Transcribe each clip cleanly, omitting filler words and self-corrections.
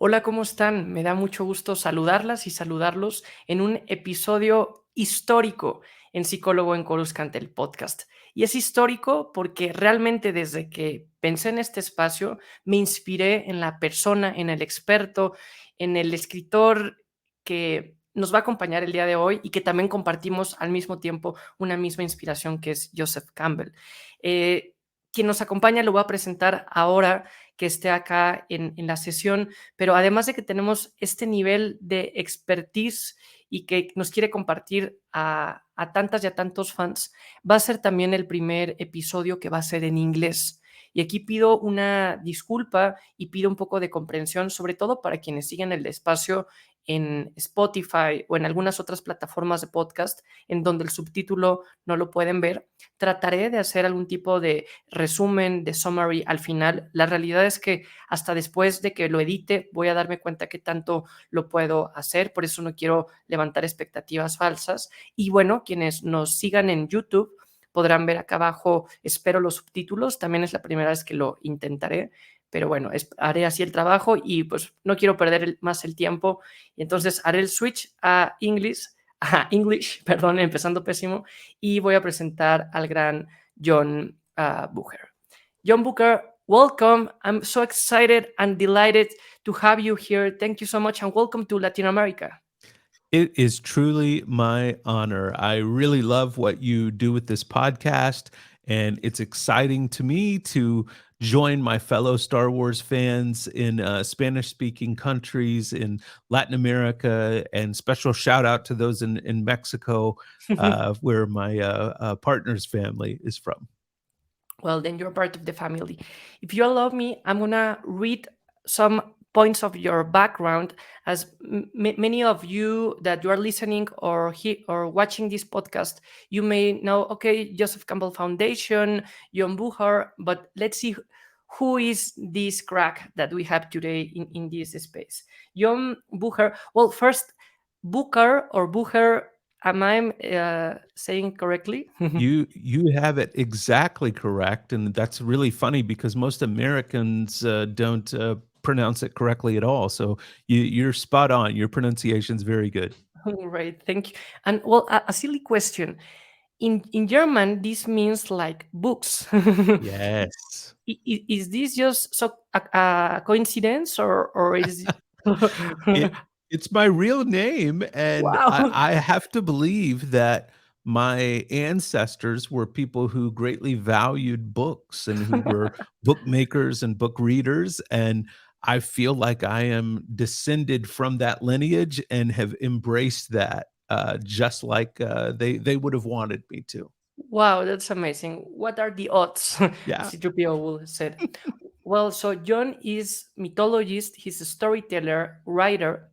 Hola, ¿cómo están? Me da mucho gusto saludarlas y saludarlos en un episodio histórico en Psicólogo en Coruscante, el podcast. Y es histórico porque realmente desde que pensé en este espacio me inspiré en la persona, en el experto, en el escritor que nos va a acompañar el día de hoy y que también compartimos al mismo tiempo una misma inspiración que es Joseph Campbell. Eh, Quien nos acompaña lo voy a presentar ahora que esté acá en la sesión, pero además de que tenemos este nivel de expertise y que nos quiere compartir a tantas y a tantos fans, va a ser también el primer episodio que va a ser en inglés. Y aquí pido una disculpa y pido un poco de comprensión, sobre todo para quienes siguen el espacio en Spotify o en algunas otras plataformas de podcast en donde el subtítulo no lo pueden ver. Trataré de hacer algún tipo de resumen, de summary al final. La realidad es que hasta después de que lo edite voy a darme cuenta qué tanto lo puedo hacer, por eso no quiero levantar expectativas falsas. Y bueno, quienes nos sigan en YouTube podrán ver acá abajo, espero los subtítulos, también es la primera vez que lo intentaré, pero bueno, haré así el trabajo y pues no quiero perder más el tiempo, y entonces haré el switch English, perdón, empezando pésimo, y voy a presentar al gran John Bucher. John Bucher, welcome. I'm so excited and delighted to have you here. Thank you so much and welcome to Latin America. It is truly my honor. I really love what you do with this podcast, and it's exciting to me to join my fellow Star Wars fans in Spanish-speaking countries in Latin America, and special shout out to those in Mexico, where my partner's family is from. Well, then you're part of the family. If you allow me, I'm gonna read some points of your background, as many of you that you are listening or watching this podcast, you may know, okay, Joseph Campbell Foundation, John Bucher, but let's see who is this crack that we have today in this space. John Bucher, well, first, Bucher or Bucher, am I saying correctly? You have it exactly correct, and that's really funny because most Americans don't pronounce it correctly at all. So you're spot on. Your pronunciation's very good. Right, thank you. And well, a silly question. In German, this means like books. Yes. Is this just a coincidence or is It it's my real name, and wow? I have to believe that my ancestors were people who greatly valued books and who were bookmakers and book readers, and I feel like I am descended from that lineage and have embraced that, just like, they would have wanted me to. Wow, that's amazing. What are the odds? Yeah. C3PO will said. Well, so John is mythologist, he's a storyteller, writer.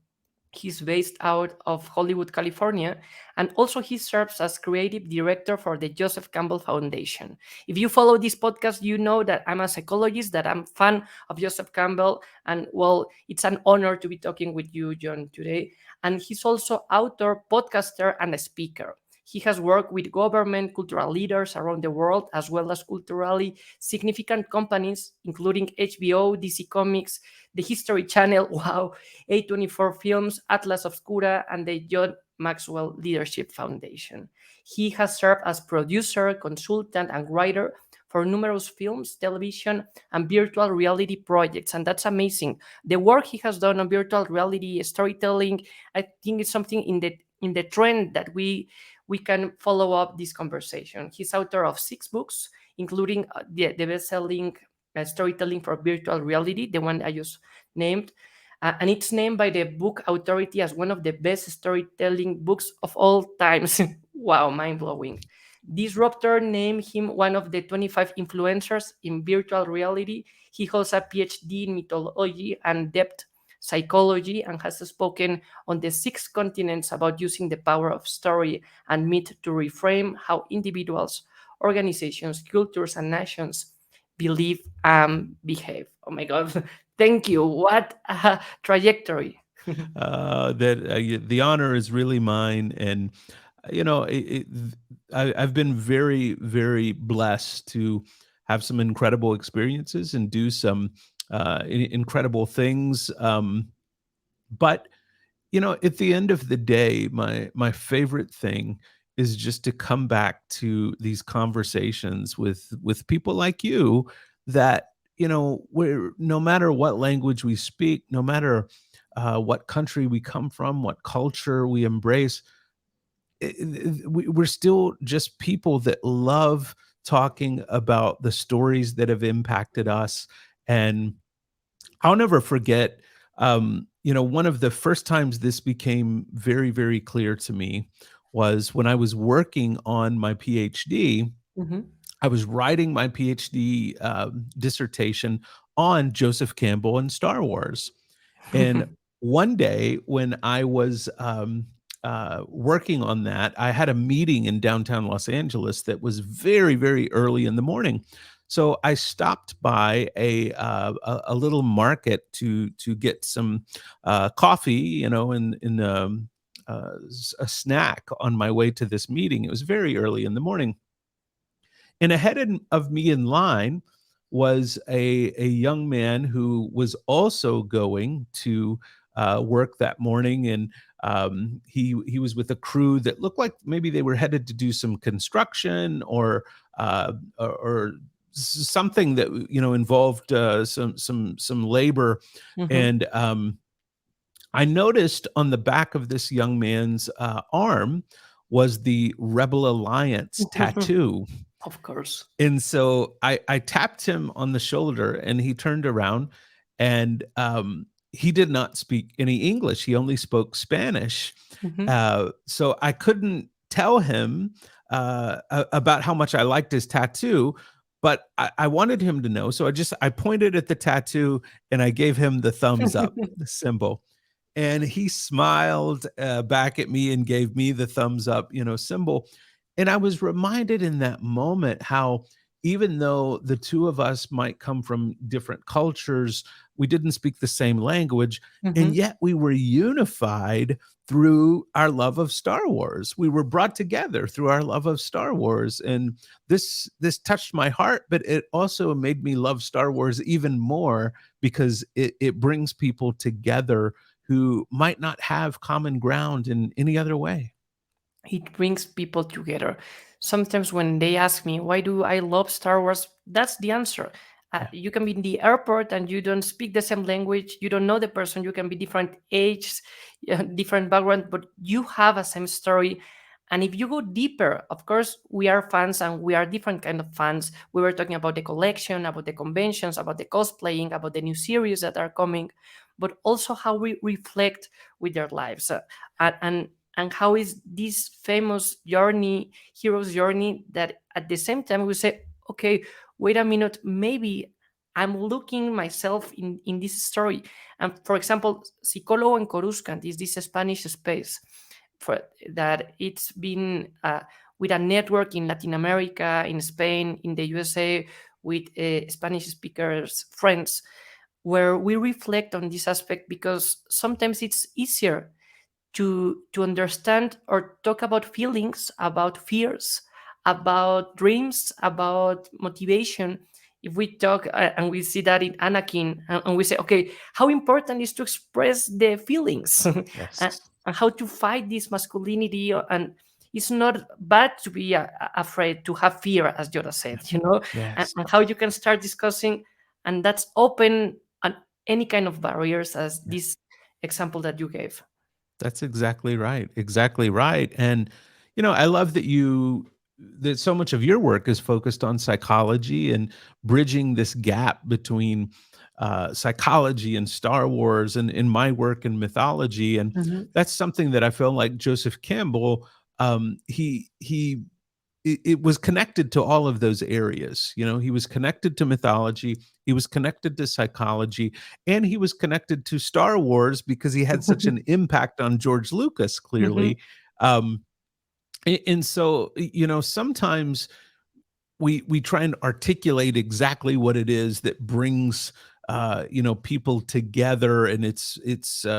He's based out of Hollywood, California, and also he serves as creative director for the Joseph Campbell Foundation. If you follow this podcast, you know that I'm a psychologist, that I'm a fan of Joseph Campbell, and well, it's an honor to be talking with you, John, today. And he's also author, podcaster, and a speaker. He has worked with government, cultural leaders around the world, as well as culturally significant companies, including HBO, DC Comics, the History Channel, wow, A24 Films, Atlas Obscura, and the John Maxwell Leadership Foundation. He has served as producer, consultant, and writer for numerous films, television, and virtual reality projects. And that's amazing. The work he has done on virtual reality storytelling, I think it's something in the trend that we can follow up this conversation. He's author of 6 books, including the best-selling storytelling for virtual reality, the one I just named. And it's named by the Book Authority as one of the best storytelling books of all times. Wow, mind blowing. Disruptor named him one of the 25 influencers in virtual reality. He holds a PhD in mythology and depth psychology and has spoken on the 6 continents about using the power of story and myth to reframe how individuals, organizations, cultures, and nations believe and behave. Oh my God. Thank you. What a trajectory. The honor is really mine, and I've been very, very blessed to have some incredible experiences and do some incredible things. But at the end of the day, my favorite thing is just to come back to these conversations with people like you that, where no matter what language we speak, no matter what country we come from, what culture we embrace, we're still just people that love talking about the stories that have impacted us. And I'll never forget, one of the first times this became very, very clear to me was when I was working on my PhD. Mhm. I was writing my PhD dissertation on Joseph Campbell and Star Wars. And one day when I was working on that, I had a meeting in downtown Los Angeles that was very, very early in the morning. So I stopped by a little market to get some coffee, a snack on my way to this meeting. It was very early in the morning, and ahead of me in line was a young man who was also going to work that morning, and he was with a crew that looked like maybe they were headed to do some construction or something that involved some labor. Mhm. And I noticed on the back of this young man's arm was the Rebel Alliance tattoo. Of course. And so I tapped him on the shoulder, and he turned around, and he did not speak any English. He only spoke Spanish. Mhm. So I couldn't tell him about how much I liked his tattoo, but I wanted him to know. So I pointed at the tattoo, and I gave him the thumbs up symbol. And he smiled back at me and gave me the thumbs up, symbol. And I was reminded in that moment how, even though the two of us might come from different cultures, we didn't speak the same language, and Mhm. yet we were unified through our love of Star Wars. We were brought together through our love of Star Wars. And this touched my heart, but it also made me love Star Wars even more because it brings people together who might not have common ground in any other way. It brings people together. Sometimes when they ask me, why do I love Star Wars? That's the answer. Yeah. You can be in the airport and you don't speak the same language. You don't know the person. You can be different ages, different background, but you have a same story. And if you go deeper, of course, we are fans and we are different kind of fans. We were talking about the collection, about the conventions, about the cosplaying, about the new series that are coming, but also how we reflect with their lives. And how is this famous journey, hero's journey, that at the same time we say, okay, wait a minute, maybe I'm looking myself in this story. And for example, Psicólogo en Coruscant is this Spanish space for that it's been with a network in Latin America, in Spain, in the USA, with Spanish speakers friends, where we reflect on this aspect because sometimes it's easier to understand or talk about feelings, about fears, about dreams, about motivation. If we talk and we see that in Anakin, and we say, okay, how important is to express the feelings and, Yes. and how to fight this masculinity, and it's not bad to be afraid, to have fear, as Yoda said, Yes. and how you can start discussing, and that's open on any kind of barriers, as this example that you gave. That's exactly right. Exactly right. And I love that so much of your work is focused on psychology and bridging this gap between psychology and Star Wars, and in my work in mythology. And Mhm. that's something that I feel like Joseph Campbell, he it was connected to all of those areas. He was connected to mythology, he was connected to psychology, and he was connected to Star Wars because he had such an impact on George Lucas, Mhm. clearly. um and so, sometimes we try and articulate exactly what it is that brings people together, and it's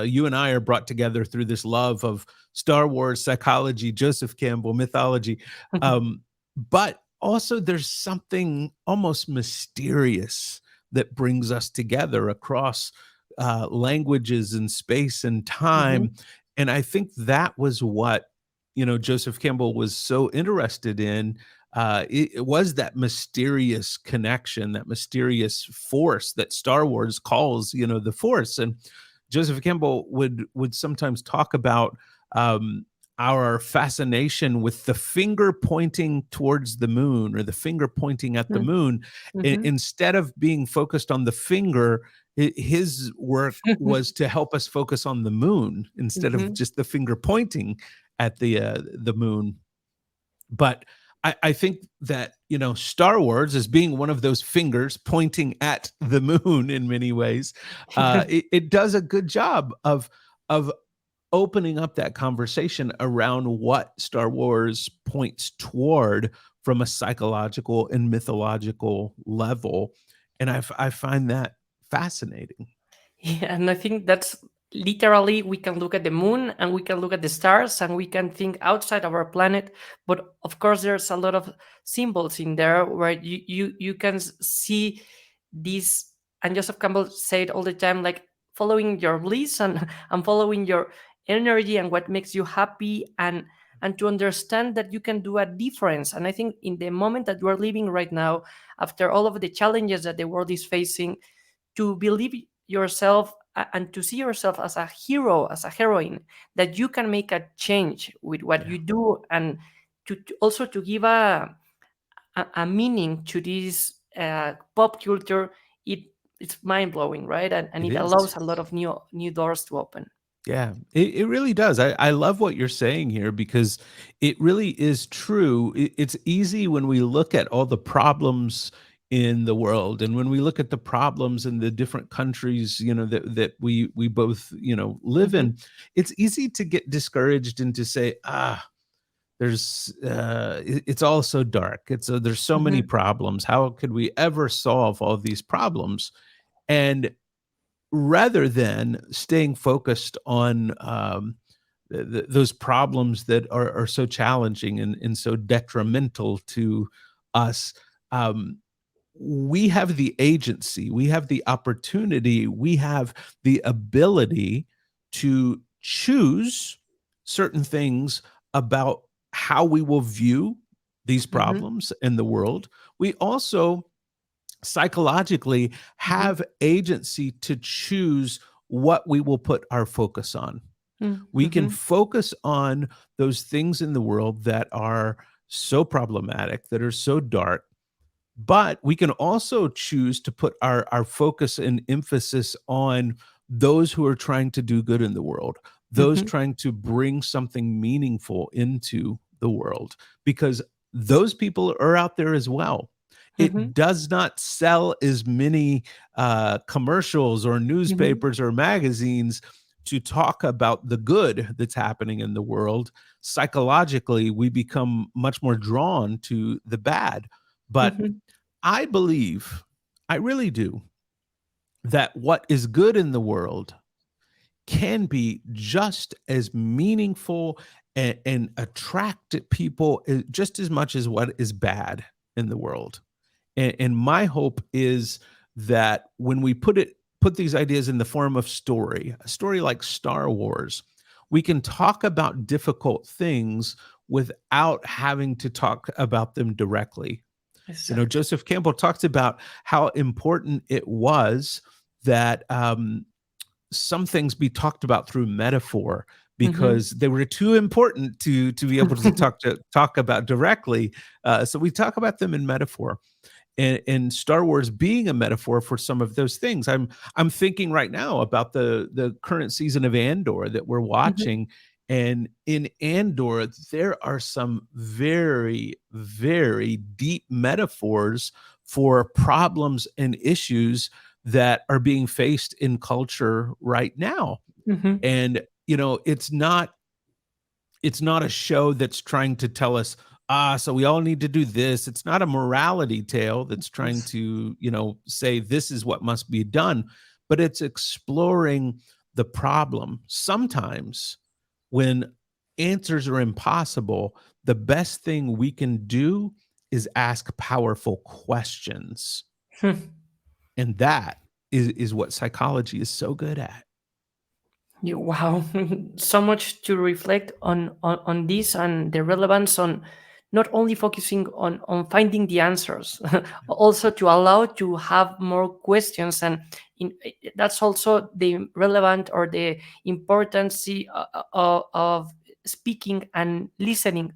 you and I are brought together through this love of Star Wars, psychology, Joseph Campbell, mythology. But also there's something almost mysterious that brings us together across languages and space and Mhm. time. And I think that was what, Joseph Campbell was so interested in. It was that mysterious connection, that mysterious force that Star Wars calls, the Force. And Joseph Campbell would sometimes talk about um, our fascination with the finger pointing towards the moon, or the finger pointing at the Mm. moon. Mhm. Instead of being focused on the finger, his work was to help us focus on the moon instead of Mhm. just the finger pointing at the moon. But I think that, Star Wars, as being one of those fingers pointing at the moon in many ways, it does a good job of opening up that conversation around what Star Wars points toward from a psychological and mythological level. And I find that fascinating. Yeah, and I think that's literally, we can look at the moon and we can look at the stars and we can think outside of our planet. But of course, there's a lot of symbols in there where you can see this. And Joseph Campbell said all the time, like, following your bliss and and following your energy and what makes you happy, and to understand that you can do a difference. And I think in the moment that we're living right now, after all of the challenges that the world is facing, to believe yourself and to see yourself as a hero, as a heroine, that you can make a change with what Yeah, you do, and also to give a meaning to this pop culture. It's mind blowing, right? And it it is. allows a lot of new doors to open. Yeah, it really does. I love what you're saying here, because it really is true. It's easy when we look at all the problems in the world, and when we look at the problems in the different countries, that we both, live Hmm. in. It's easy to get discouraged and to say, it's all so dark. There's so many Hmm. problems. How could we ever solve all these problems? And rather than staying focused on those problems that are so challenging and so detrimental to us, um, we have the agency, we have the opportunity, we have the ability to choose certain things about how we will view these Hmm. problems in the world. We also psychologically Hmm. have agency to choose what we will put our focus on. We can Hmm. focus on those things in the world that are so problematic, that are so dark, but we can also choose to put our focus and emphasis on those who are trying to do good in the world, those Hmm. trying to bring something meaningful into the world, because those people are out there as well. Hmm. It does not sell as many commercials or Hmm. newspapers or magazines to talk about the good that's happening in the world. Psychologically, we become much more drawn to the bad. But Hmm. I believe, I really do, that what is good in the world can be just as meaningful and attract people just as much as what is bad in the world. And my hope is that when we put these ideas in the form of story, a story like Star Wars, we can talk about difficult things without having to talk about them directly. Exactly. Joseph Campbell talks about how important it was that some things be talked about through metaphor, Hmm. because they were too important to be able to talk about directly. So we talk about them in metaphor, and Star Wars being a metaphor for some of those things. I'm thinking right now about the current season of Andor that we're Hmm. watching, and in Andor there are some very, very deep metaphors for problems and issues that are being faced in culture right now. Hmm. And it's not a show that's trying to tell us, so we all need to do this. It's not a morality tale that's trying to, say this is what must be done, but it's exploring the problem. Sometimes when answers are impossible, the best thing we can do is ask powerful questions. And that is what psychology is so good at. Wow, so much to reflect on this and the relevance on not only focusing on finding the answers, also to allow to have more questions. And in, that's also the relevant or the importance of speaking and listening.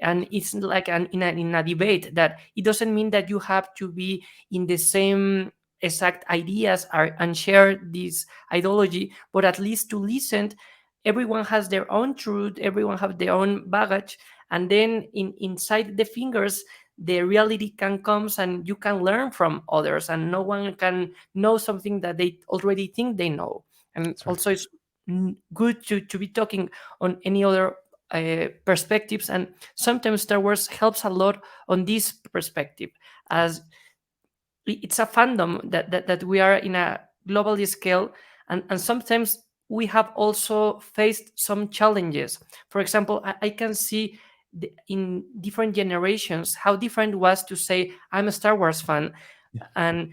And it's like in a debate that it doesn't mean that you have to be in the same exact ideas and share this ideology, but at least to listen. Everyone has their own truth, everyone have their own baggage, and then inside the fingers the reality can comes and you can learn from others, and no one can know something that they already think they know. And That's right. also it's good to be talking on any other perspectives, and sometimes Star Wars helps a lot on this perspective, as it's a fandom that we are in a global scale, and sometimes we have also faced some challenges. For example, I can see in different generations how different it was to say I'm a Star Wars fan, Yeah. and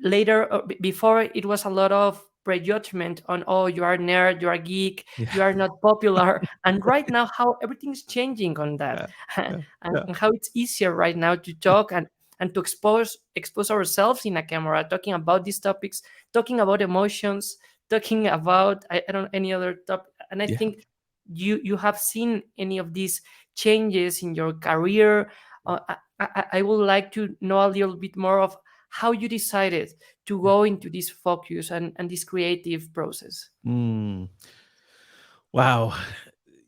later before it was a lot of prejudgment on, oh, you are nerd, you are geek, Yeah. you are not popular. And right now how everything's changing on that. Yeah. Yeah. Yeah. And how it's easier right now to talk and to expose ourselves in a camera, talking about these topics, talking about emotions, talking about I don't know, any other topic. And I Yeah. think you have seen any of these changes in your career. I would like to know a little bit more of how you decided to Yeah. go into this focus and this creative process. Mm. Wow.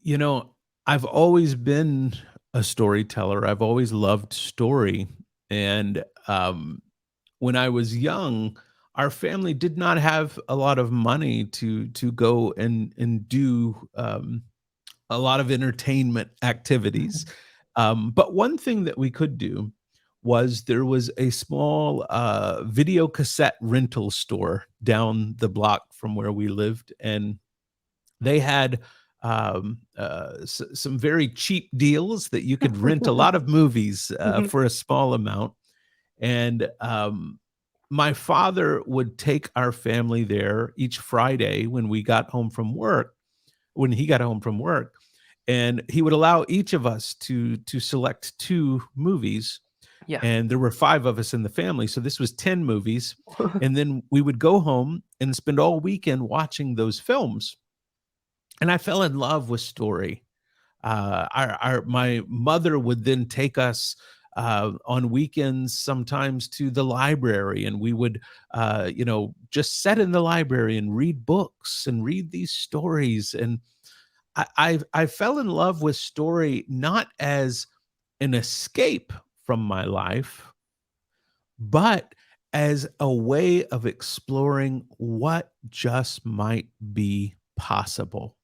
You know, I've always been a storyteller. I've always loved story. And when I was young, our family did not have a lot of money to go and do a lot of entertainment activities. But one thing that we could do was there was a small video cassette rental store down the block from where we lived, and they had some very cheap deals that you could rent a lot of movies for a small amount. And my father would take our family there each Friday when we got home from work, when he got home from work, and he would allow each of us to select 2 movies, Yeah. and there were 5 of us in the family, so this was 10 movies, and then we would go home and spend all weekend watching those films, and I fell in love with story. Our my mother would then take us on weekends sometimes to the library, and we would just sit in the library and read books and read these stories. And I fell in love with story not as an escape from my life, but as a way of exploring what just might be possible.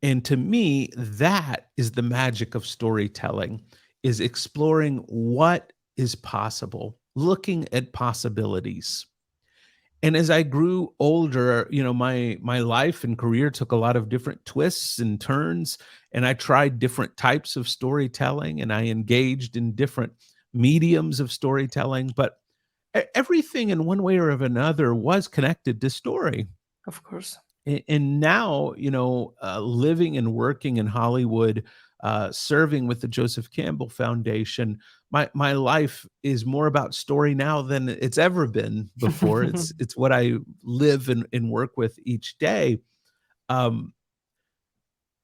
And to me, that is the magic of storytelling, is exploring what is possible, looking at possibilities. And as I grew older, my life and career took a lot of different twists and turns, and I tried different types of storytelling, and I engaged in different mediums of storytelling, but everything in one way or of another was connected to story. Of course. And now, living and working in Hollywood, serving with the Joseph Campbell Foundation, my life is more about story now than it's ever been before. It's what I live and work with each day. Um,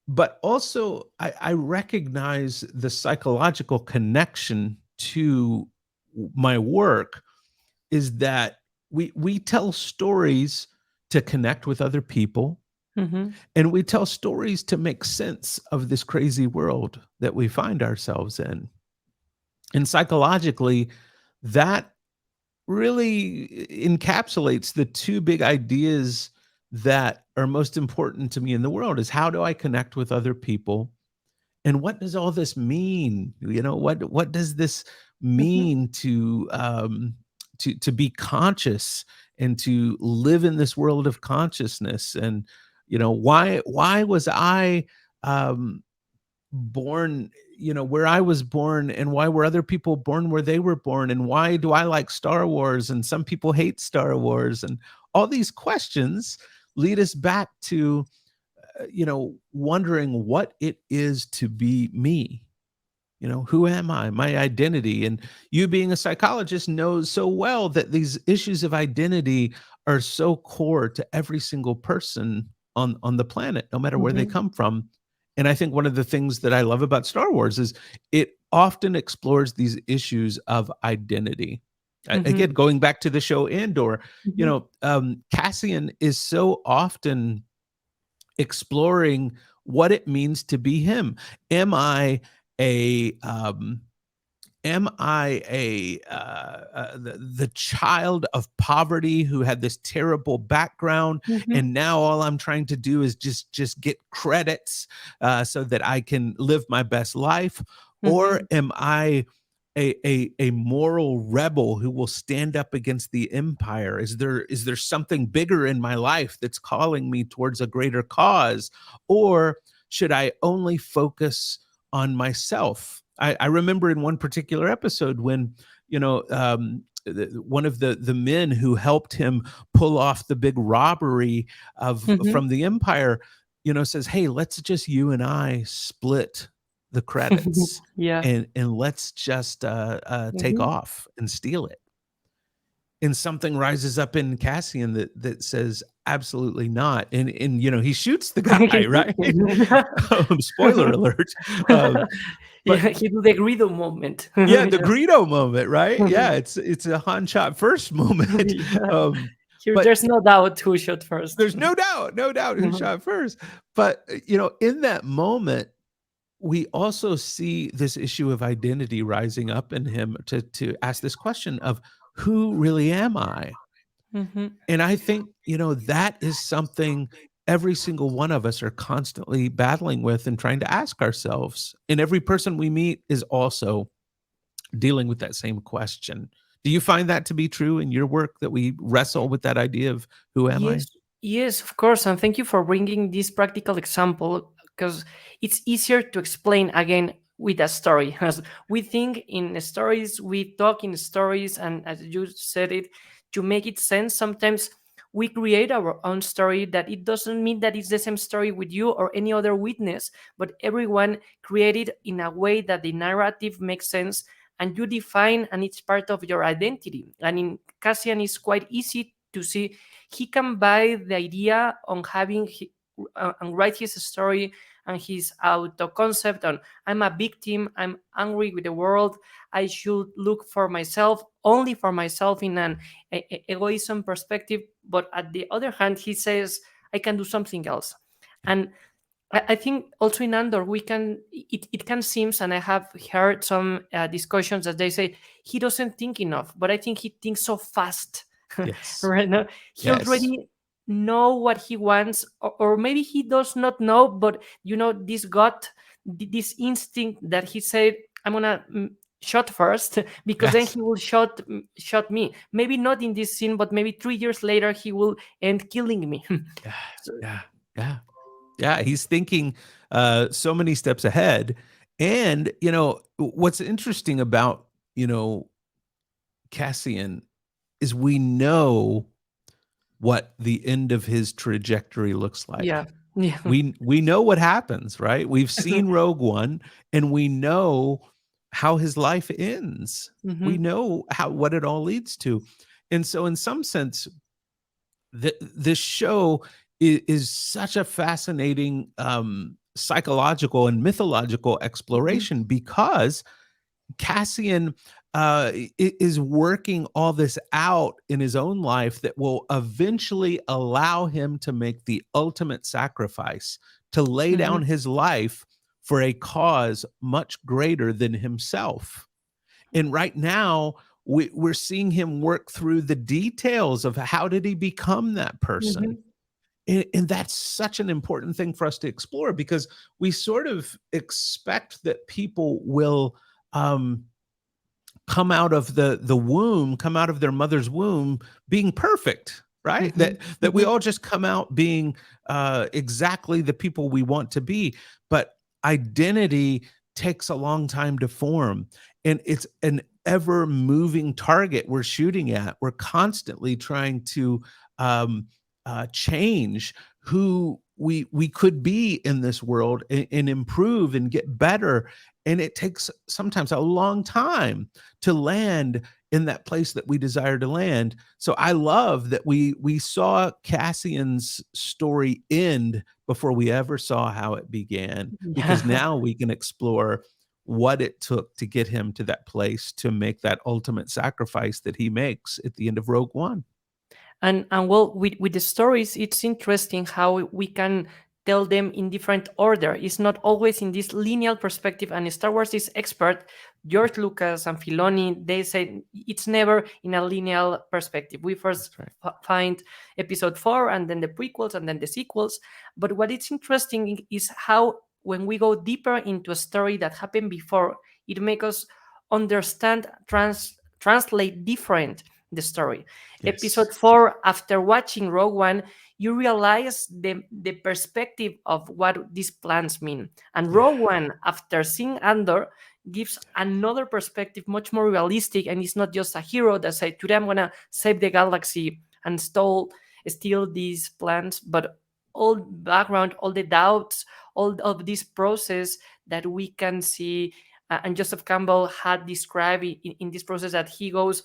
but also, I recognize the psychological connection to my work is that we tell stories to connect with other people, Mhm. and we tell stories to make sense of this crazy world that we find ourselves in. And psychologically, that really encapsulates the 2 big ideas that are most important to me in the world: is how do I connect with other people, and what does all this mean? What does this Mhm. mean to be conscious and to live in this world of consciousness? And why was I um born, where I was born, and why were other people born where they were born, and why do I like Star Wars and some people hate Star Wars, and all these questions lead us back to wondering what it is to be me. Who am I? My identity. And you, being a psychologist, knows so well that these issues of identity are so core to every single person on the planet, no matter where they Mhm. come from. And I think one of the things that I love about Star Wars is it often explores these issues of identity. Again, Mhm. going back to the show Andor, Mhm. Cassian is so often exploring what it means to be him. Am I a the child of poverty who had this terrible background, Mhm. and now all I'm trying to do is just get credits so that I can live my best life? Or Mhm. am I a moral rebel who will stand up against the empire? Is there something bigger in my life that's calling me towards a greater cause? Or should I only focus on myself? I remember in one particular episode when one of the men who helped him pull off the big robbery of Mhm. from the empire, says, "Hey, let's just you and I split the credits, Yeah. and let's just take Mhm. off and steal it." And something rises up in Cassian that says, "Absolutely not." And he shoots the guy, right? Spoiler alert. Um, but Yeah, he do the Greedo moment. yeah, the Yeah. Greedo moment, right? Yeah, it's a Han shot first moment. Yeah. Here, But there's no doubt who shot first. there's no doubt who Mhm. shot first. But in that moment, we also see this issue of identity rising up in him to ask this question of, who really am I? Mhm. And I think, that is something every single one of us are constantly battling with and trying to ask ourselves. And every person we meet is also dealing with that same question. Do you find that to be true in your work, that we wrestle with that idea of who am I? Yes, yes, of course, and thank you for bringing this practical example because it's easier to explain again with a story. As we think in stories, we talk in stories, and as you said it, to make it sense, sometimes we create our own story that it doesn't mean that it's the same story with you or any other witness, but everyone created in a way that the narrative makes sense and you define and it's part of your identity. And in Cassian, it's quite easy to see he can buy the idea on having and write his story and his auto concept on I'm a victim, I'm angry with the world, I should look for myself, only for myself in an egoism perspective. But at the other hand, he says I can do something else. Yeah. And I think also in Andor we can it can seems, and I have heard some discussions that they say he doesn't think enough, but I think he thinks so fast. Yes. Right now he Yes. already know what he wants, or maybe he does not know, but this gut, this instinct that he said I'm gonna shot first because then Yes. he will shot me, maybe not in this scene, but maybe 3 years later he will end killing me. Yeah. So, Yeah. Yeah. Yeah. He's thinking so many steps ahead. And, what's interesting about, Cassian is we know what the end of his trajectory looks yeah, like. yeah. We know what happens, right? We've seen Rogue One, and we know how his life ends. We Mhm. know what it all leads to. And so in some sense, this show is such a fascinating psychological and mythological Mhm. exploration, because Cassian is working all this out in his own life that will eventually allow him to make the ultimate sacrifice, to lay down Mhm. his life for a cause much greater than himself. And right now, we're seeing him work through the details of how did he become that person. Mhm. And that's such an important thing for us to explore, because we sort of expect that people will um, come out of their mother's womb being perfect, right? Mhm. That we Mhm. all just come out being exactly the people we want to be. But identity takes a long time to form, and it's an ever moving target we're shooting at. We're constantly trying to um, change who we could be in this world, and improve and get better. And it takes sometimes a long time to land in that place that we desire to land. So I love that we saw Cassian's story end before we ever saw how it began, because Yeah. now we can explore what it took to get him to that place, to make that ultimate sacrifice that he makes at the end of Rogue One. And well, with the stories, it's interesting how we can tell them in different order. It's not always in this linear perspective. And Star Wars is expert, George Lucas and Filoni, they say it's never in a linear perspective. We first That's right. find episode 4, and then the prequels, and then the sequels. But what is interesting is how when we go deeper into a story that happened before, it makes us understand, translate different the story. Yes. Episode 4, after watching Rogue One, you realize the perspective of what these plans mean. And Yeah. Rogue One, after seeing Andor, gives another perspective, much more realistic, and it's not just a hero that said, today I'm gonna save the galaxy and steal these plans, but all background, all the doubts, all of this process that we can see. And Joseph Campbell had described in this process that he goes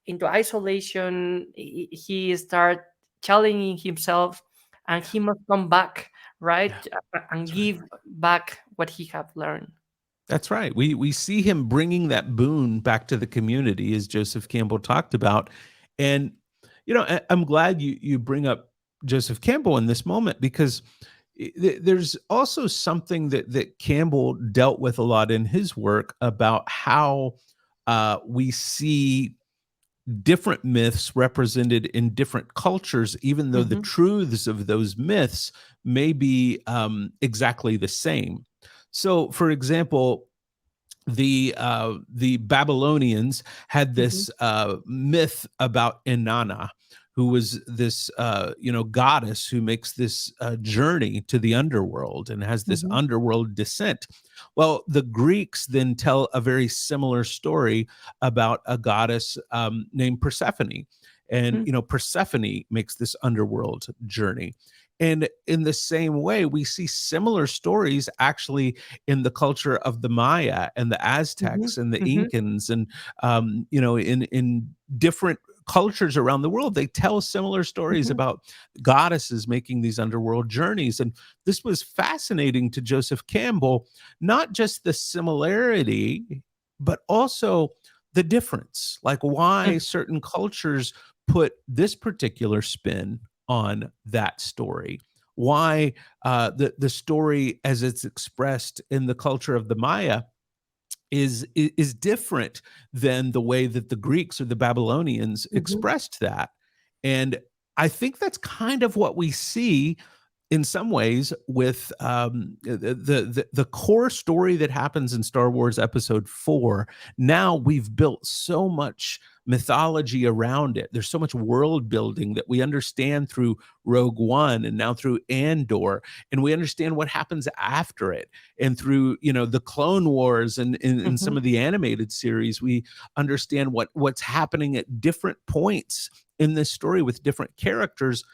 into isolation. He start challenging himself, and Yeah. he must come back, right? Yeah. And That's right. give back what he have learned. That's right. We see him bringing that boon back to the community, as Joseph Campbell talked about. And I'm glad you bring up Joseph Campbell in this moment, because there's also something that Campbell dealt with a lot in his work about how we see different myths represented in different cultures, even though the Hmm. truths of those myths may be exactly the same. So, for example, the Babylonians had Hmm. this myth about Inanna, who was this goddess who makes this journey to the underworld and has this Hmm. underworld descent. Well, the Greeks then tell a very similar story about a goddess named Persephone, and Persephone makes this underworld journey. And in the same way, we see similar stories actually in the culture of the Maya and the Hmm. Aztecs and the Hmm. Incans, and in different cultures around the world, they tell similar stories Hmm. about goddesses making these underworld journeys. And this was fascinating to Joseph Campbell, not just the similarity, but also the difference, like why certain cultures put this particular spin on that story, why the story as it's expressed in the culture of the Maya is different than the way that the Greeks or the Babylonians Hmm. expressed that. And I think that's kind of what we see in some ways with the core story that happens in Star Wars Episode 4. Now we've built so much mythology around it. There's so much world building that we understand through Rogue One and now through Andor, and we understand what happens after it. And through the Clone Wars and in some Hmm. of the animated series, we understand what's happening at different points in this story with different characters.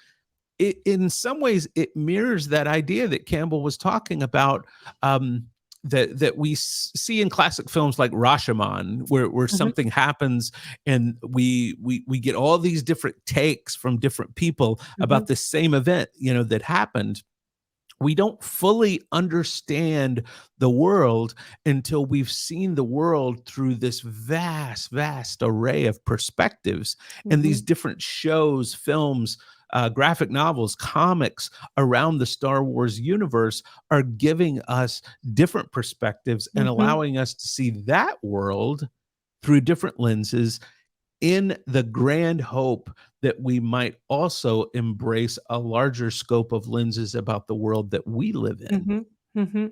In some ways it mirrors that idea that Campbell was talking about, that we see in classic films like Rashomon, where Hmm. something happens and we get all these different takes from different people Hmm. about the same event that happened. We don't fully understand the world until we've seen the world through this vast array of perspectives. And these Hmm. different shows, films, graphic novels, comics around the Star Wars universe are giving us different perspectives and Hmm. allowing us to see that world through different lenses, in the grand hope that we might also embrace a larger scope of lenses about the world that we live in. Hmm. Hmm.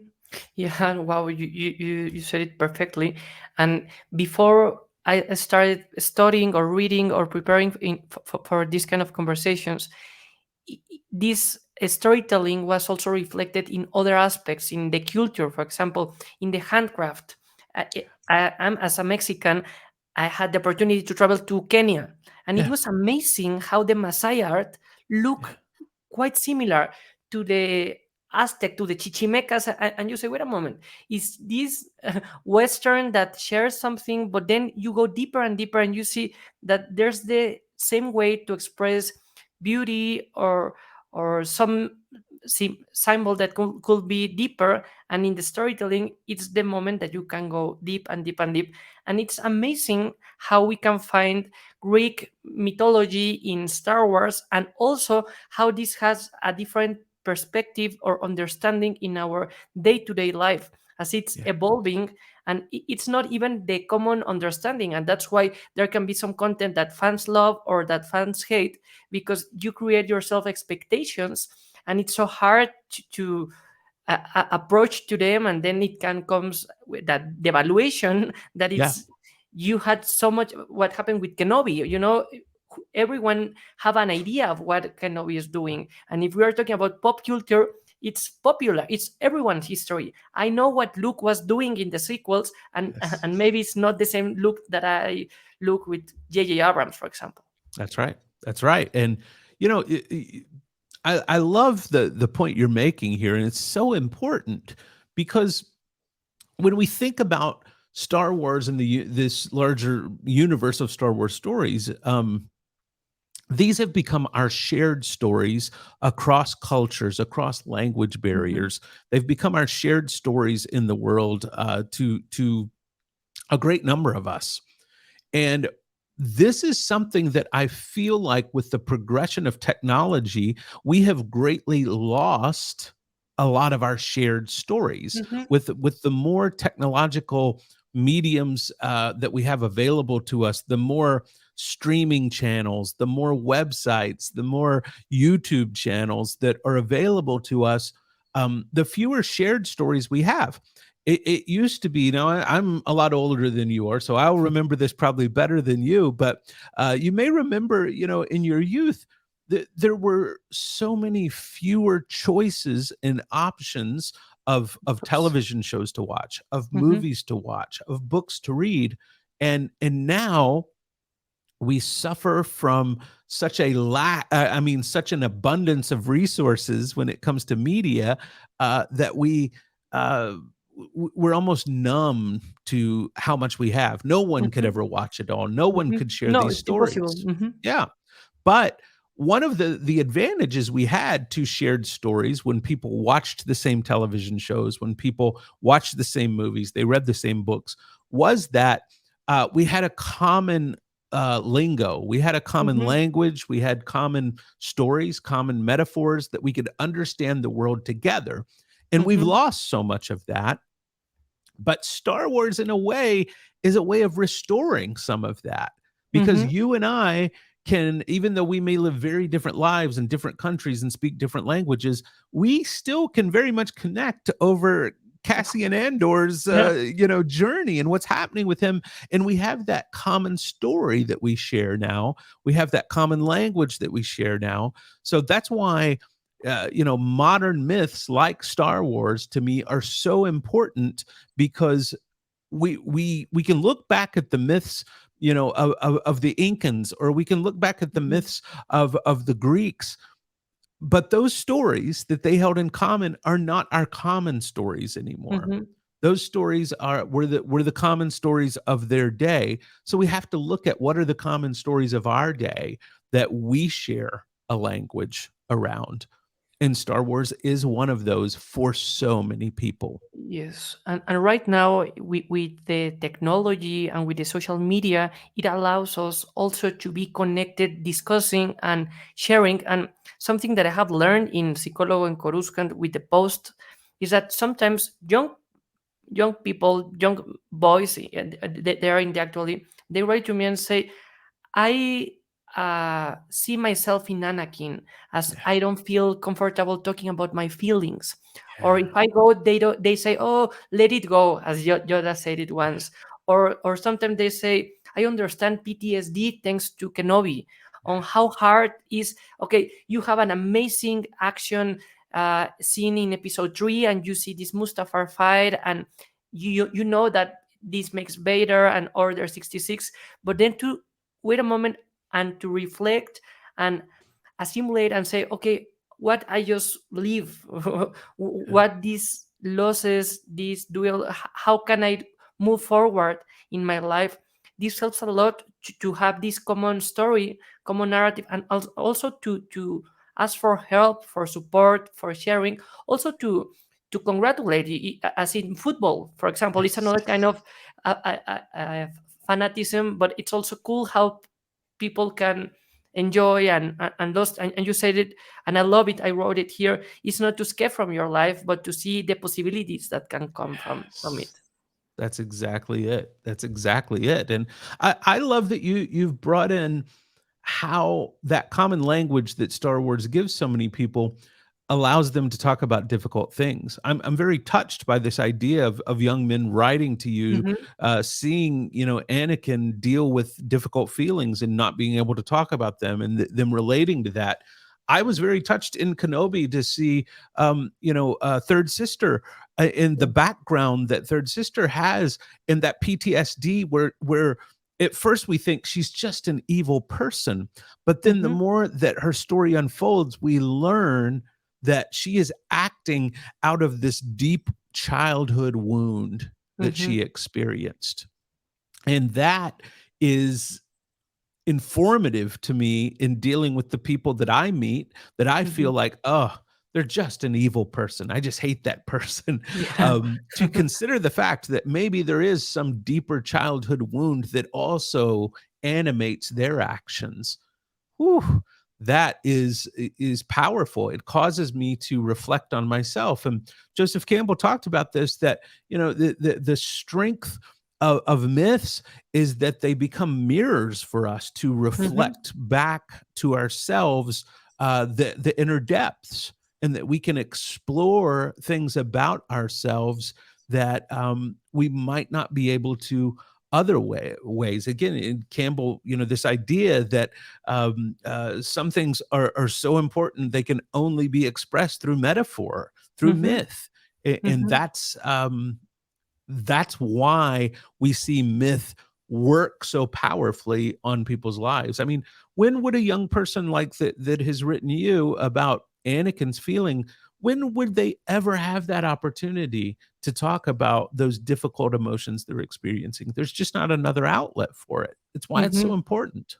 Yeah, wow, you said it perfectly. And before I started studying or reading or preparing for these kind of conversations, this storytelling was also reflected in other aspects in the culture. For example, in the handcraft. I'm as a Mexican, I had the opportunity to travel to Kenya, and it Yeah. was amazing how the Maasai art Yeah. look quite similar to the Aztec, to the Chichimecas, and you say, wait a moment, is this Western that shares something? But then you go deeper and deeper, and you see that there's the same way to express beauty or some symbol that could be deeper. And in the storytelling, it's the moment that you can go deep and deep and deep. And it's amazing how we can find Greek mythology in Star Wars, and also how this has a different perspective or understanding in our day-to-day life as it's Yeah. evolving. And it's not even the common understanding, and that's why there can be some content that fans love or that fans hate, because you create yourself expectations, and it's so hard to approach to them. And then it can comes with that devaluation that Yeah. it's, you had so much what happened with Kenobi, everyone have an idea of what Kenobi is doing. And if we are talking about pop culture, it's popular, it's everyone's history. I know what Luke was doing in the sequels, and Yes. and maybe it's not the same look that I look with J.J. Abrams, for example. That's right. That's right. And you know, I love the point you're making here, and it's so important because when we think about Star Wars and this larger universe of Star Wars stories, these have become our shared stories across cultures, across language Mhm. barriers. They've become our shared stories in the world to a great number of us. And this is something that I feel like with the progression of technology, we have greatly lost a lot of our shared stories. Mhm. With the more technological mediums that we have available to us, the more streaming channels, the more websites, the more YouTube channels that are available to us, the fewer shared stories we have. It used to be, I'm a lot older than you are, so I'll remember this probably better than you. But you may remember, in your youth, that there were so many fewer choices and options of Course. television shows to watch, of Mhm. movies to watch, of books to read, and now we suffer from such a lack, such an abundance of resources when it comes to media, that uh, we're almost numb to how much we have. No one could Mhm. ever watch it all. No one could Mhm. share No, these it's impossible. stories. Mhm. Yeah. But one of the advantages we had to shared stories, when people watched the same television shows, when people watched the same movies, they read the same books, was that we had a common lingo. We had a common Mhm. language. We had common stories, common metaphors that we could understand the world together. And we've Mhm. lost so much of that. But Star Wars, in a way, is a way of restoring some of that, because Mhm. you and I can, even though we may live very different lives in different countries and speak different languages, we still can very much connect over Cassian Andor's, Yeah. journey and what's happening with him. And we have that common story that we share now. We have that common language that we share now. So that's why modern myths like Star Wars to me are so important, because we can look back at the myths, of the Incans, or we can look back at the Mhm. myths of the Greeks, but those stories that they held in common are not our common stories anymore. Mhm. Those stories were the common stories of their day. So we have to look at what are the common stories of our day that we share a language around. And Star Wars is one of those for so many people. Yes, and right now with the technology and with the social media, it allows us also to be connected, discussing and sharing. And something that I have learned in Psicólogo en Coruscant with the post is that sometimes young people, young boys, they are in the actually, they write to me and say, I see myself in Anakin, as Yeah. I don't feel comfortable talking about my feelings. Or if Yeah. I go, they say, "Oh, let it go," as Yoda said it once. Or sometimes they say, "I understand PTSD thanks to Kenobi." on how hard is, okay, you have an amazing action scene in episode 3, and you see this Mustafar fight, and you know that this makes Vader and Order 66, but then to wait a moment and to reflect and assimilate and say, okay, what I just live, what these losses, this duel, how can I move forward in my life? This helps a lot to have this common story, common narrative, and also to ask for help, for support, for sharing, also to congratulate, as in football, for example. It's Yes. another kind of fanatism, but it's also cool how people can enjoy and lost, and you said it, and I love it, I wrote it here. It's not to escape from your life, but to see the possibilities that can come from Yes. it. That's exactly it. That's exactly it. And I love that you've brought in how that common language that Star Wars gives so many people allows them to talk about difficult things. I'm very touched by this idea of young men writing to you, Hmm. seeing Anakin deal with difficult feelings and not being able to talk about them, and them relating to that. I was very touched in Kenobi to see, Third Sister, in the background that Third Sister has, in that PTSD, where at first we think she's just an evil person, but then the Hmm. more that her story unfolds, we learn that she is acting out of this deep childhood wound that Hmm. she experienced. And that is informative to me in dealing with the people that I meet, that I feel Hmm. like, oh, they're just an evil person. I just hate that person. Yeah. To consider the fact that maybe there is some deeper childhood wound that also animates their actions. Whew, that is powerful. It causes me to reflect on myself. And Joseph Campbell talked about this, that the strength of myths is that they become mirrors for us to Hmm. reflect back to ourselves, the inner depths, and that we can explore things about ourselves that we might not be able to other ways. Again, in Campbell, this idea that some things are so important they can only be expressed through metaphor, through Hmm. myth. And Hmm. that's why we see myth work so powerfully on people's lives. I mean, when would a young person like that has written you about Anakin's feeling, when would they ever have that opportunity to talk about those difficult emotions they're experiencing? There's just not another outlet for it. It's why it's so Hmm. important.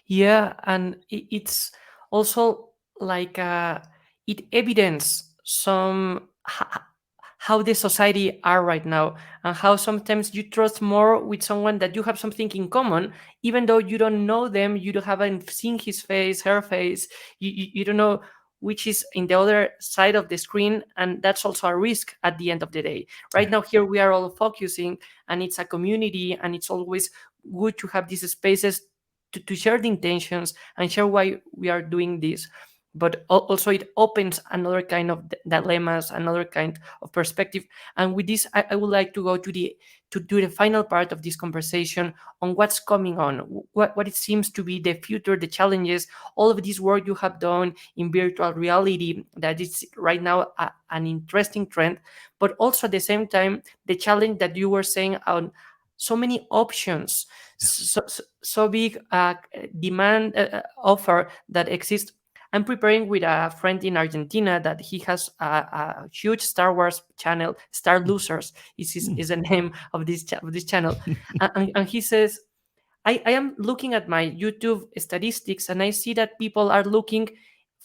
Yeah, and it's also like it evidence some how the society are right now, and how sometimes you trust more with someone that you have something in common, even though you don't know them, haven't seen his face, her face, you don't know which is in the other side of the screen, and that's also a risk at the end of the day. Right Yeah. now, here we are all focusing, and it's a community, and it's always good to have these spaces to share the intentions and share why we are doing this. But also it opens another kind of dilemmas, another kind of perspective. And with this, I would like to go to do the final part of this conversation on what's coming on, what it seems to be the future, the challenges, all of this work you have done in virtual reality that is right now an interesting trend, but also at the same time the challenge that you were saying on so many options, Yes. so big demand offer that exists. I'm preparing with a friend in Argentina that he has a huge Star Wars channel. Star Losers is the name of this channel, and he says, I am looking at my YouTube statistics, and I see that people are looking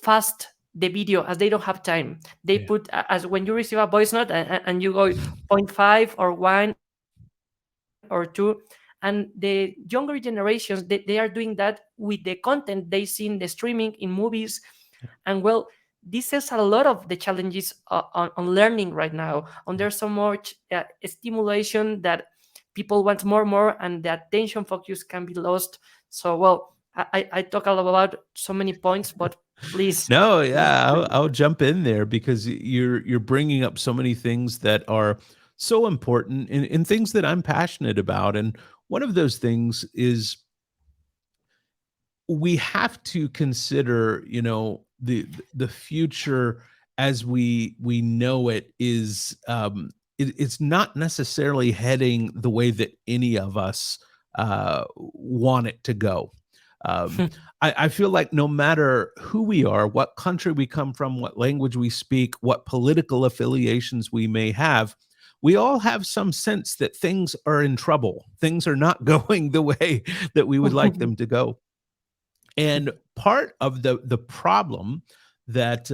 fast the video as they don't have time. They Yeah. put as when you receive a voice note, and you go zero point 0.5 or 1 or 2, and the younger generations, they are doing that with the content they see in the streaming, in movies. And well, this is a lot of the challenges on learning right now, and there's so much stimulation that people want more and more, and the attention focus can be lost. So well, I talk a lot about so many points, but please, No, please, yeah, I'll, please. I'll jump in there because you're bringing up so many things that are so important, and things that I'm passionate about. And one of those things is we have to consider, the future as we know it is, it's not necessarily heading the way that any of us want it to go. Um, I feel like no matter who we are, what country we come from, what language we speak, what political affiliations we may have, we all have some sense that things are in trouble. Things are not going the way that we would like them to go. And part of the problem that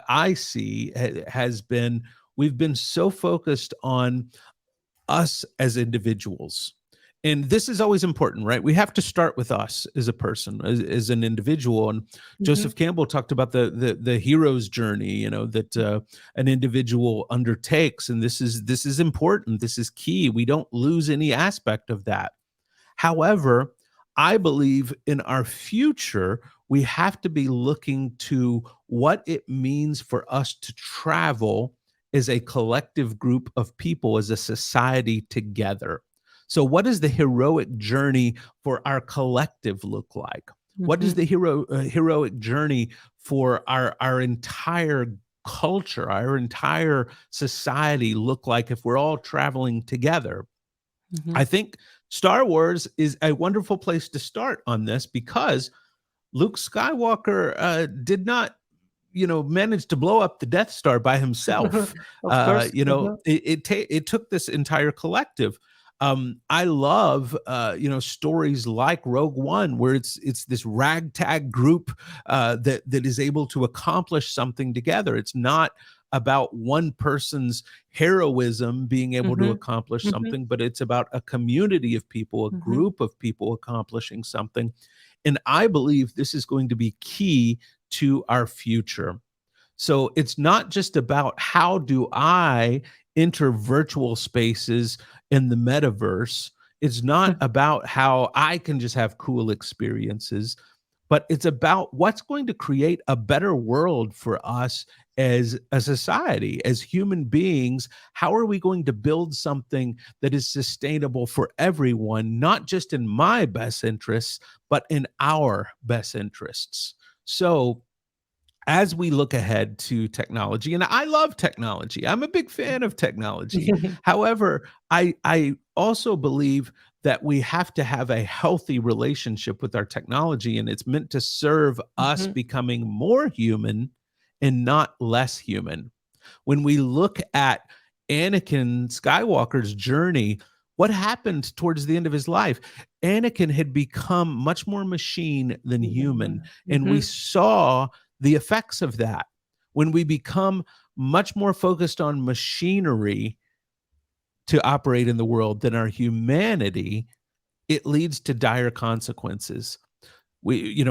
I see has been, we've been so focused on us as individuals. And this is always important, right? We have to start with us as a person, as an individual. And Mhm, Joseph Campbell talked about the hero's journey, that an individual undertakes, and this is important. This is key. We don't lose any aspect of that. However, I believe in our future, we have to be looking to what it means for us to travel as a collective group of people, as a society together. So, what does the heroic journey for our collective look like? What does mhm, the heroic journey for our entire culture, our entire society look like if we're all traveling together? mhm, I think Star Wars is a wonderful place to start on this because Luke Skywalker did not, manage to blow up the Death Star by himself. of course. Uh-huh. It took this entire collective. I love, stories like Rogue One, where it's this ragtag group that is able to accomplish something together. It's not about one person's heroism being able to Mhm, accomplish mhm, something, but it's about a community of people, a mhm, group of people accomplishing something. And I believe this is going to be key to our future. So it's not just about how do I enter virtual spaces in the metaverse. It's not about how I can just have cool experiences, but it's about what's going to create a better world for us as a society, as human beings. How are we going to build something that is sustainable for everyone, not just in my best interests, but in our best interests? So, as we look ahead to technology, and I love technology, I'm a big fan of technology. However, I also believe that we have to have a healthy relationship with our technology, and it's meant to serve us mhm, becoming more human and not less human. When we look at Anakin Skywalker's journey, what happened towards the end of his life? Anakin had become much more machine than human, and we mhm, saw the effects of that. When we become much more focused on machinery to operate in the world than our humanity, it leads to dire consequences.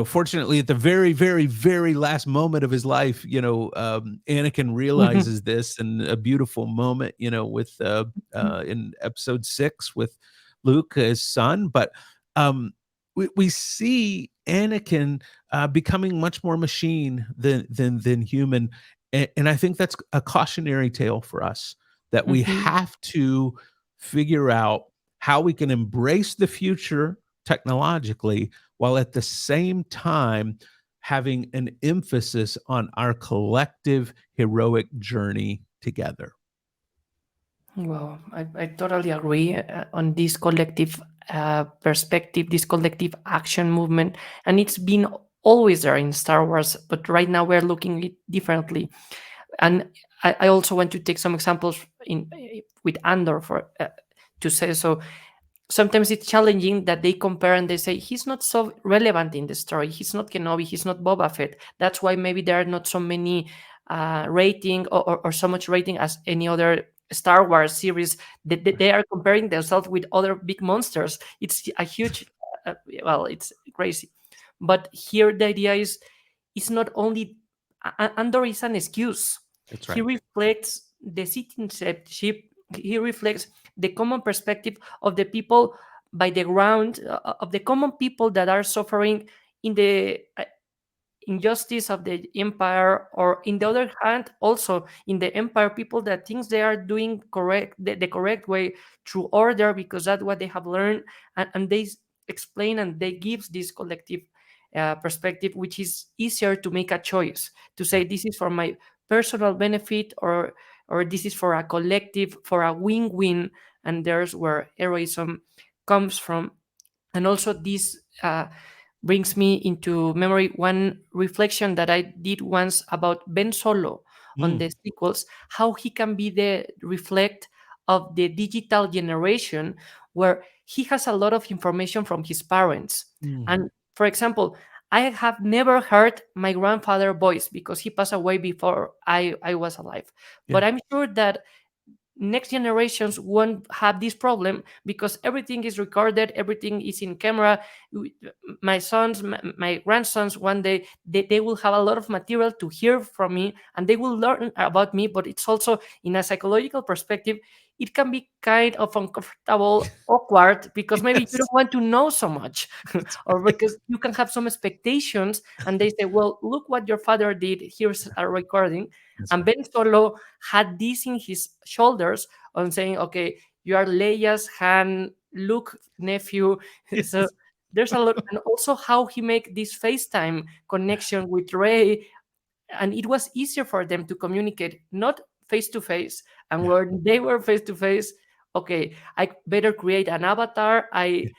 Fortunately, at the very, very, very last moment of his life, Anakin mhm, realizes this in a beautiful moment, with mhm, in episode 6 with Luke, his son. But um, we see Anakin becoming much more machine than human, and I think that's a cautionary tale for us, that we mhm. have to figure out how we can embrace the future technologically, while at the same time having an emphasis on our collective heroic journey together. Well, I totally agree on this collective perspective, this collective action movement, and it's been always there in Star Wars, but right now we're looking at it differently. And I also want to take some examples in with Andor for to say so. Sometimes it's challenging that they compare and they say he's not so relevant in the story. He's not Kenobi. He's not Boba Fett. That's why maybe there are not so many rating or so much rating as any other Star Wars series. They are comparing themselves with other big monsters. It's a huge, well, it's crazy. But here the idea is it's not only Andor is an excuse. That's He right. reflects the citizenship. He reflects the common perspective of the people by the ground, of the common people that are suffering in the injustice of the empire, or in the other hand also in the empire, people that thinks they are doing correct, the correct way through order because that's what they have learned, and they explain and they gives this collective perspective, which is easier to make a choice to say this is for my personal benefit, or this is for a collective, for a win-win. And there's where heroism comes from. And also this brings me into memory one reflection that I did once about Ben Solo on Mm, the sequels, how he can be the reflect of the digital generation, where he has a lot of information from his parents. mm. And for example, I have never heard my grandfather's voice because he passed away before I was alive. But Yeah. I'm sure that next generations won't have this problem because everything is recorded, everything is in camera. My sons, my grandsons, one day they will have a lot of material to hear from me, and they will learn about me. But it's also, in a psychological perspective, it can be kind of uncomfortable, awkward, because maybe you Yes. don't want to know so much, That's or right. because you can have some expectations, and they say, well, look what your father did, here's a recording. That's And right. Ben Solo had this in his shoulders on saying, okay, you are Leia's Han, Luke nephew. So Yes. there's a lot. And also how he make this FaceTime connection with Ray. And it was easier for them to communicate, not face to face. And Yeah. when they were face to face, okay, I better create an avatar. I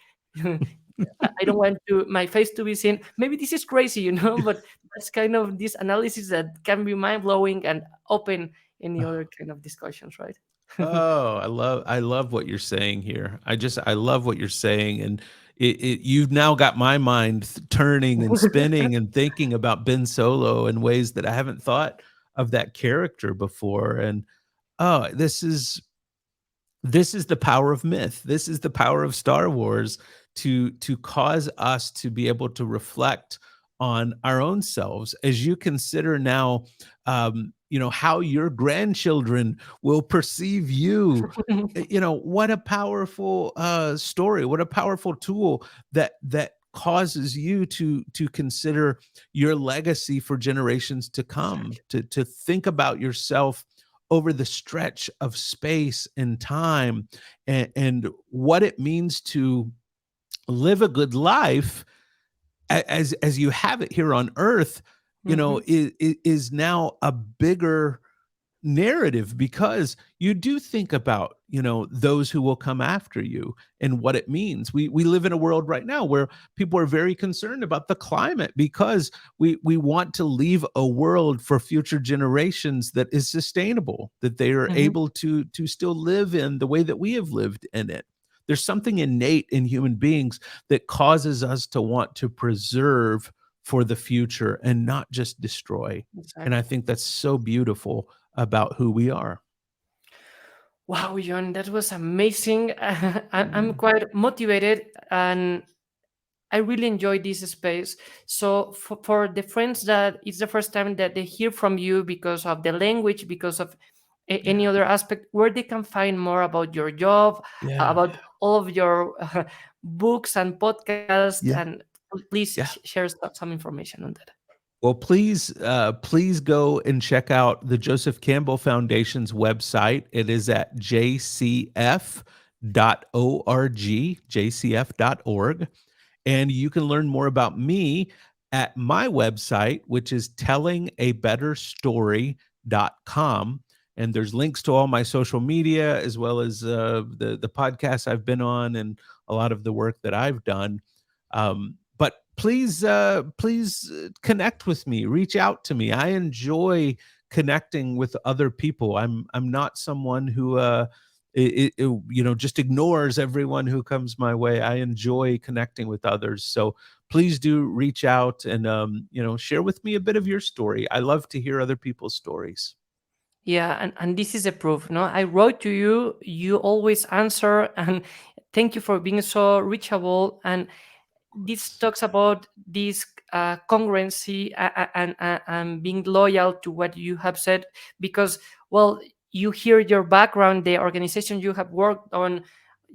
don't want to my face to be seen. Maybe this is crazy, but that's kind of this analysis that can be mind blowing and open any other kind of discussions, right? Oh, I love what you're saying here. I love what you're saying, and you've now got my mind turning and spinning and thinking about Ben Solo in ways that I haven't thought of that character before. And oh, this is the power of myth. This is the power of Star Wars to cause us to be able to reflect on our own selves as you consider now, how your grandchildren will perceive you. What a powerful story, what a powerful tool that causes you to consider your legacy for generations to come, Exactly. to think about yourself over the stretch of space and time, and what it means to live a good life as you have it here on earth, Mhm. is now a bigger narrative, because you do think about those who will come after you and what it means. We live in a world right now where people are very concerned about the climate, because we want to leave a world for future generations that is sustainable, that they are Mhm. able to still live in the way that we have lived in it. There's something innate in human beings that causes us to want to preserve for the future and not just destroy. And I Exactly. think that's so beautiful about who we are. Wow, John, that was amazing. I'm Mm. quite motivated, and I really enjoy this space. So for the friends that it's the first time that they hear from you because of the language, because of any Yeah. other aspect, where they can find more about your job, Yeah. about all of your books and podcasts, Yeah. and please Yeah. share some information on that. Well, please go and check out the Joseph Campbell Foundation's website. It is at jcf.org, jcf.org. And you can learn more about me at my website, which is tellingabetterstory.com. And there's links to all my social media, as well as the podcasts I've been on and a lot of the work that I've done. But please connect with me, reach out to me. I enjoy connecting with other people. I'm not someone who just ignores everyone who comes my way. I enjoy connecting with others. So please do reach out and share with me a bit of your story. I love to hear other people's stories. Yeah, and this is a proof. No, I wrote to you. You always answer, and thank you for being so reachable. And this talks about this congruency, and being loyal to what you have said, because, well, you hear your background, the organization you have worked on.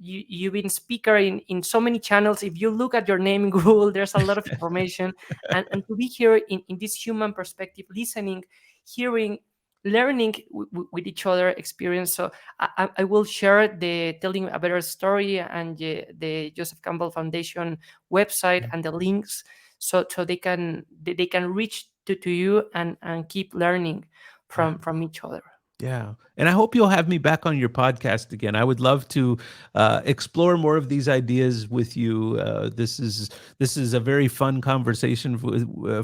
You've been speaker in so many channels. If you look at your name in Google, there's a lot of information. And to be here in this human perspective, listening, hearing, learning with each other experience. So I will share the Telling a Better Story and the Joseph Campbell Foundation website Yeah. and the links. so they can reach to you and keep learning Yeah. from each other. Yeah. And I hope you'll have me back on your podcast again. I would love to explore more of these ideas with you. This is a very fun conversation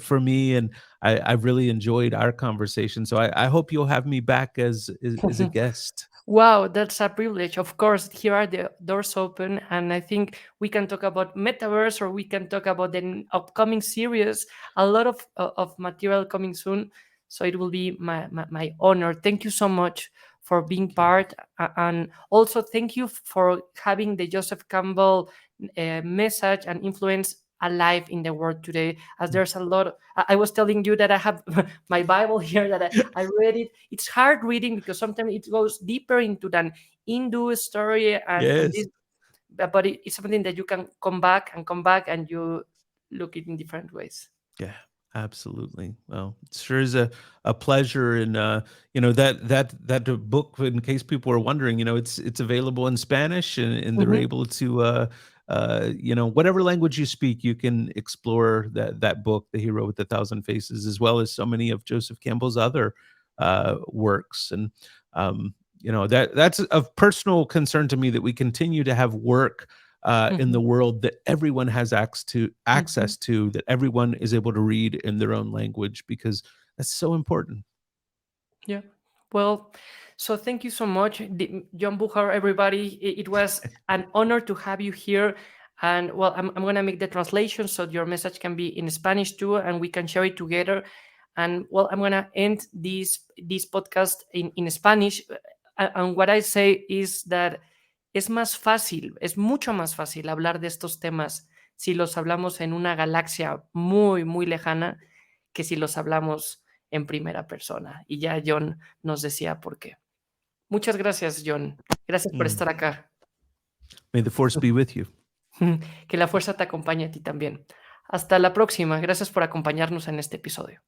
for me, and I've really enjoyed our conversation. So I hope you'll have me back as a guest. Wow, that's a privilege. Of course, here are the doors open, and I think we can talk about metaverse, or we can talk about the upcoming series. A lot of material coming soon, so it will be my honor. Thank you so much for being Thank you. part, and also thank you for having the Joseph Campbell message and influence alive in the world today. As there's a lot. I was telling you that I have my Bible here that I read it. It's hard reading because sometimes it goes deeper into than Hindu story and Yes. this, but it's something that you can come back and you look it in different ways. Yeah, absolutely. Well, it sure is a pleasure, and that book. In case people are wondering, it's available in Spanish, and they're Mhm. able to, whatever language you speak, you can explore that book, The Hero with a Thousand Faces, as well as so many of Joseph Campbell's other works, and that's of personal concern to me that we continue to have work in the Mhm. world that everyone has Mhm. access to, that everyone is able to read in their own language, because that's so important. Yeah. Well, so thank you so much, John Bucher, everybody. It was an honor to have you here. And well, I'm going to make the translation so your message can be in Spanish too, and we can share it together. And well, I'm going to end this podcast in Spanish. And what I say is that es más fácil, es mucho más fácil hablar de estos temas si los hablamos en una galaxia muy, muy lejana que si los hablamos en primera persona. Y ya John nos decía por qué. Muchas gracias, John. Gracias por Mm. estar acá. May the force be with you. Que la fuerza te acompañe a ti también. Hasta la próxima. Gracias por acompañarnos en este episodio.